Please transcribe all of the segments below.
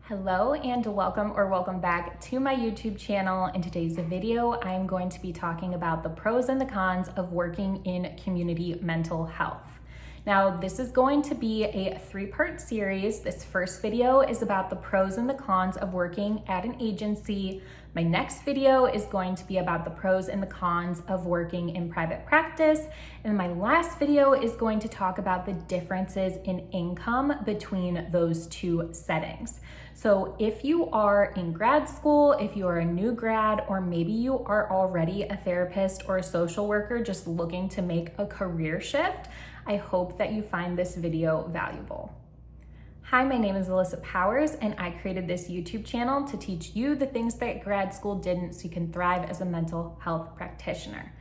Hello and welcome back to my YouTube channel. In today's video, I'm going to be talking about the pros and the cons of working in community mental health. Now, this is going to be a three-part series. This first video is about the pros and the cons of working at an agency. My next video is going to be about the pros and the cons of working in private practice. And my last video is going to talk about the differences in income between those two settings. So if you are in grad school, if you are a new grad, or maybe you are already a therapist or a social worker just looking to make a career shift, I hope that you find this video valuable. Hi, my name is Alyssa Powers, and I created this YouTube channel to teach you the things that grad school didn't so you can thrive as a mental health practitioner.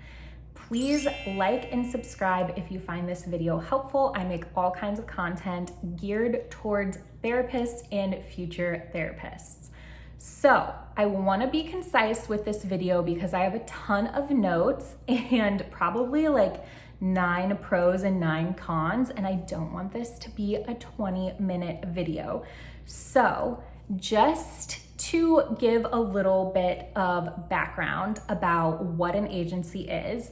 Please like and subscribe if you find this video helpful. I make all kinds of content geared towards therapists and future therapists. So I want to be concise with this video because I have a ton of notes and probably like 9 pros and 9 cons, and I don't want this to be a 20-minute video. So just to give a little bit of background about what an agency is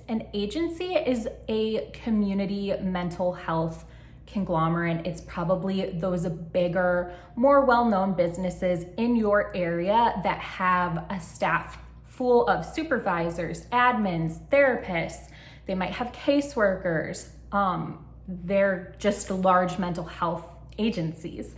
a community mental health conglomerate. It's probably those bigger, more well-known businesses in your area that have a staff full of supervisors, admins, therapists. They might have caseworkers. They're just large mental health agencies.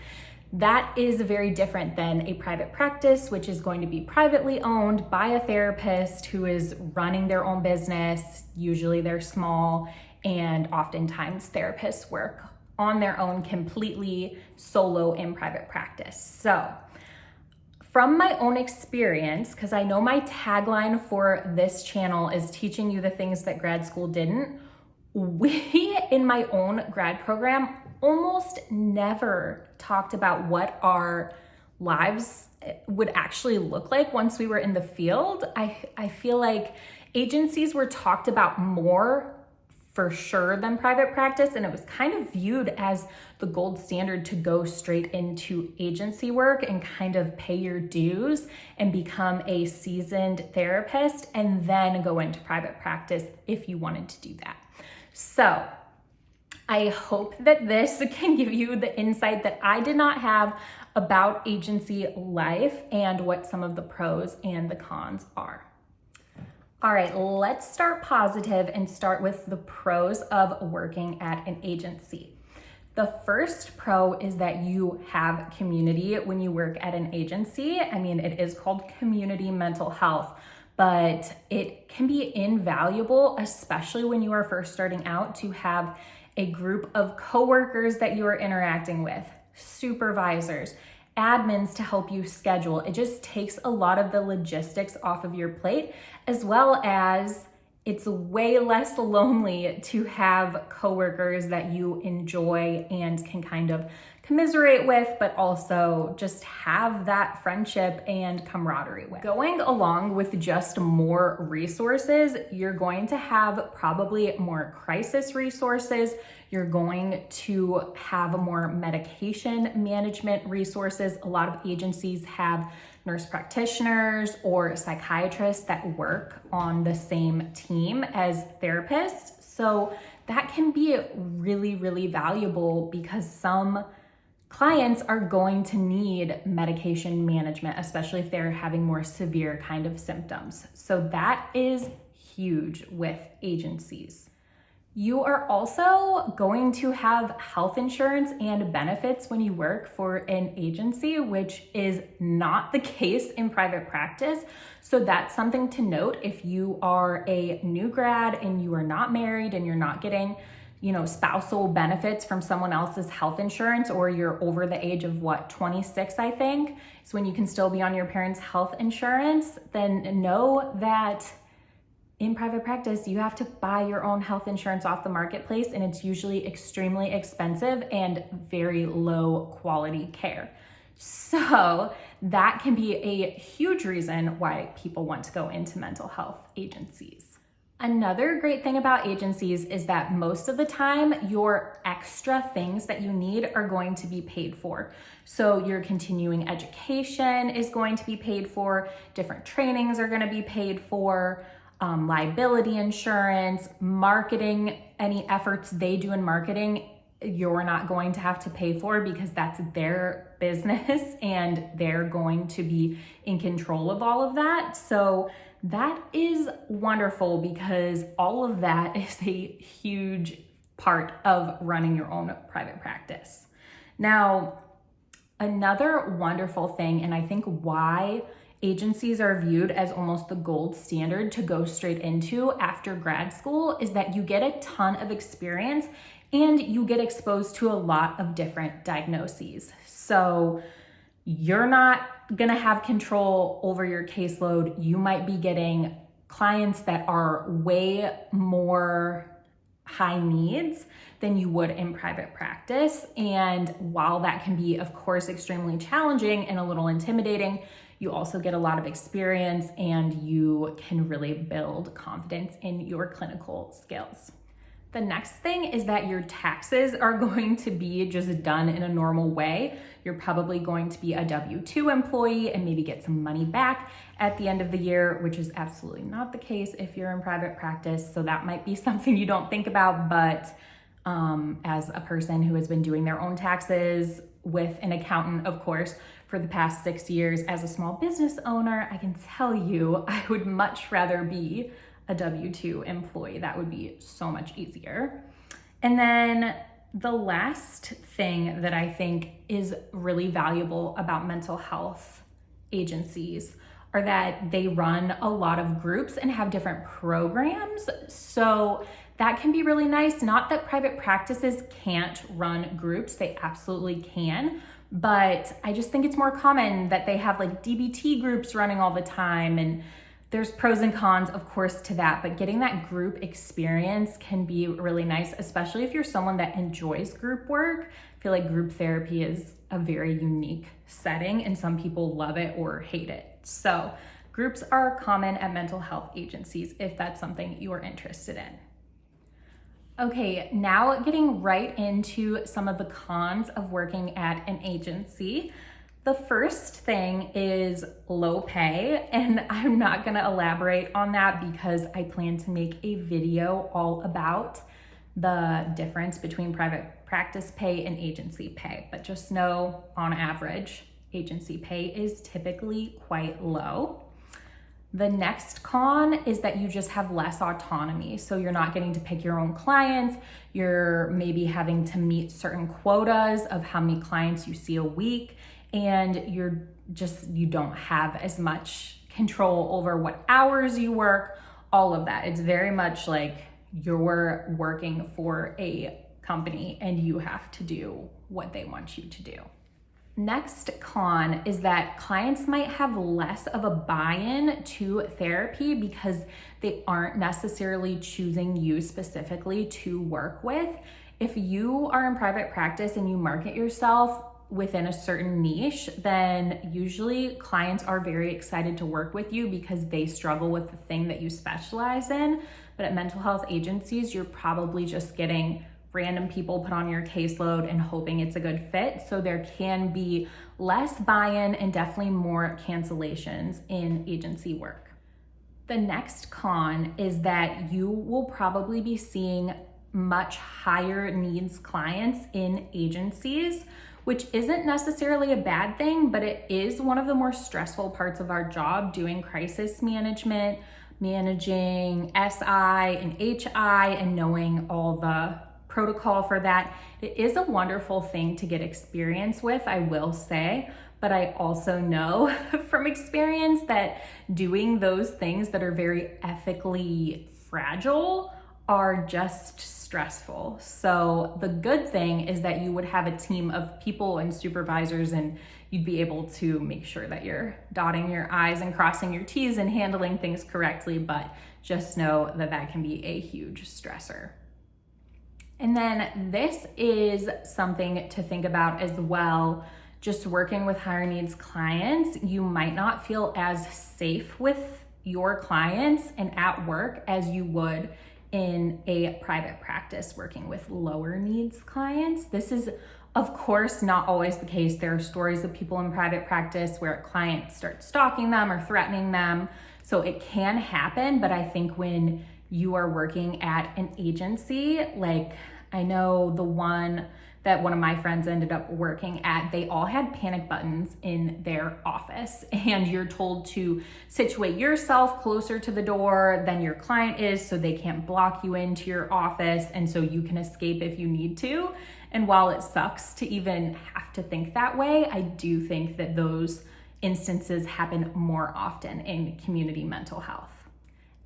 That is very different than a private practice, which is going to be privately owned by a therapist who is running their own business. Usually they're small, and oftentimes therapists work on their own completely solo in private practice. So from my own experience, because I know my tagline for this channel is teaching you the things that grad school didn't, we in my own grad program almost never talked about what our lives would actually look like once we were in the field. I feel like agencies were talked about more for sure than private practice, and it was kind of viewed as the gold standard to go straight into agency work and kind of pay your dues and become a seasoned therapist and then go into private practice if you wanted to do that. So I hope that this can give you the insight that I did not have about agency life and what some of the pros and the cons are. All right, let's start positive and start with the pros of working at an agency. The first pro is that you have community when you work at an agency. I mean, it is called community mental health, but it can be invaluable, especially when you are first starting out, to have a group of coworkers that you are interacting with, supervisors, admins to help you schedule. It just takes a lot of the logistics off of your plate, as well as it's way less lonely to have coworkers that you enjoy and can kind of commiserate with, but also just have that friendship and camaraderie with. Going along with just more resources, you're going to have probably more crisis resources. You're going to have more medication management resources. A lot of agencies have nurse practitioners or psychiatrists that work on the same team as therapists. So that can be really, really valuable because some clients are going to need medication management, especially if they're having more severe kind of symptoms. So that is huge with agencies. You are also going to have health insurance and benefits when you work for an agency, which is not the case in private practice. So that's something to note if you are a new grad and you are not married and you're not getting spousal benefits from someone else's health insurance, or you're over the age of 26, I think, is when you can still be on your parents' health insurance, then know that in private practice, you have to buy your own health insurance off the marketplace, and it's usually extremely expensive and very low quality care. So that can be a huge reason why people want to go into mental health agencies. Another great thing about agencies is that most of the time, your extra things that you need are going to be paid for. So your continuing education is going to be paid for, different trainings are going to be paid for, liability insurance, marketing, any efforts they do in marketing, you're not going to have to pay for because that's their business and they're going to be in control of all of that. So that is wonderful because all of that is a huge part of running your own private practice. Now, another wonderful thing, and I think why agencies are viewed as almost the gold standard to go straight into after grad school, is that you get a ton of experience and you get exposed to a lot of different diagnoses. So you're not gonna have control over your caseload. You might be getting clients that are way more high needs than you would in private practice. And while that can be, of course, extremely challenging and a little intimidating, you also get a lot of experience and you can really build confidence in your clinical skills. The next thing is that your taxes are going to be just done in a normal way. You're probably going to be a W-2 employee and maybe get some money back at the end of the year, which is absolutely not the case if you're in private practice. So that might be something you don't think about, but as a person who has been doing their own taxes with an accountant, of course, for the past 6 years as a small business owner, I can tell you I would much rather be a W-2 employee. That would be so much easier. And then the last thing that I think is really valuable about mental health agencies are that they run a lot of groups and have different programs. So that can be really nice. Not that private practices can't run groups, they absolutely can. But I just think it's more common that they have like DBT groups running all the time, and there's pros and cons, of course, to that, but getting that group experience can be really nice, especially if you're someone that enjoys group work. I feel like group therapy is a very unique setting and some people love it or hate it. So groups are common at mental health agencies if that's something you are interested in. Okay, now getting right into some of the cons of working at an agency. The first thing is low pay, and I'm not gonna elaborate on that because I plan to make a video all about the difference between private practice pay and agency pay. But just know, on average, agency pay is typically quite low. The next con is that you just have less autonomy. So you're not getting to pick your own clients. You're maybe having to meet certain quotas of how many clients you see a week. And you don't have as much control over what hours you work, all of that. It's very much like you're working for a company and you have to do what they want you to do. Next con is that clients might have less of a buy-in to therapy because they aren't necessarily choosing you specifically to work with. If you are in private practice and you market yourself within a certain niche, then usually clients are very excited to work with you because they struggle with the thing that you specialize in. But at mental health agencies, you're probably just getting random people put on your caseload and hoping it's a good fit. So there can be less buy-in and definitely more cancellations in agency work. The next con is that you will probably be seeing much higher needs clients in agencies, which isn't necessarily a bad thing, but it is one of the more stressful parts of our job, doing crisis management, managing SI and HI, and knowing all the protocol for that. It is a wonderful thing to get experience with, I will say, but I also know from experience that doing those things that are very ethically fragile are just stressful. So the good thing is that you would have a team of people and supervisors, and you'd be able to make sure that you're dotting your I's and crossing your T's and handling things correctly, but just know that that can be a huge stressor. And then this is something to think about as well. Just working with higher needs clients, you might not feel as safe with your clients and at work as you would in a private practice working with lower needs clients. This is, of course, not always the case. There are stories of people in private practice where a client starts stalking them or threatening them. So it can happen, but I think when you are working at an agency, like I know the one that one of my friends ended up working at, they all had panic buttons in their office, and you're told to situate yourself closer to the door than your client is so they can't block you into your office and so you can escape if you need to. And while it sucks to even have to think that way, I do think that those instances happen more often in community mental health.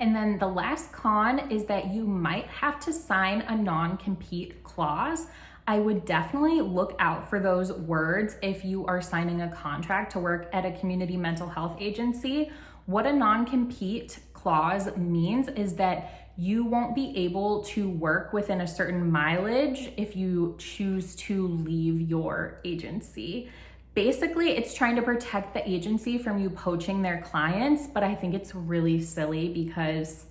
And then the last con is that you might have to sign a non-compete clause. I would definitely look out for those words if you are signing a contract to work at a community mental health agency. What a non-compete clause means is that you won't be able to work within a certain mileage if you choose to leave your agency. Basically, it's trying to protect the agency from you poaching their clients, but I think it's really silly because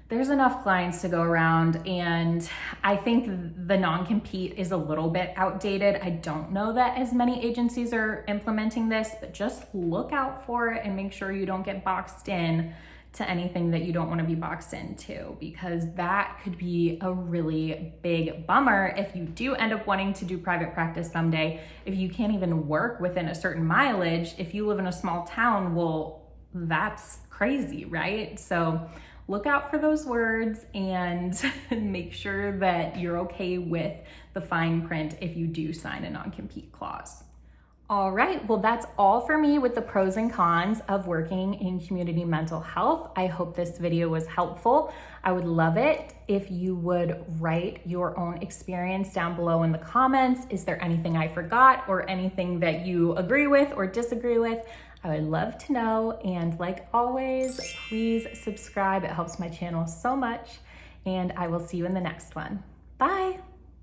there's enough clients to go around, and I think the non-compete is a little bit outdated. I don't know that as many agencies are implementing this, but just look out for it and make sure you don't get boxed in to anything that you don't want to be boxed into, because that could be a really big bummer if you do end up wanting to do private practice someday. If you can't even work within a certain mileage, if you live in a small town, well, that's crazy, right? So look out for those words and make sure that you're okay with the fine print if you do sign a non-compete clause. All right, well, that's all for me with the pros and cons of working in community mental health. I hope this video was helpful. I would love it if you would write your own experience down below in the comments. Is there anything I forgot or anything that you agree with or disagree with? I would love to know. And like always, please subscribe. It helps my channel so much. And I will see you in the next one. Bye.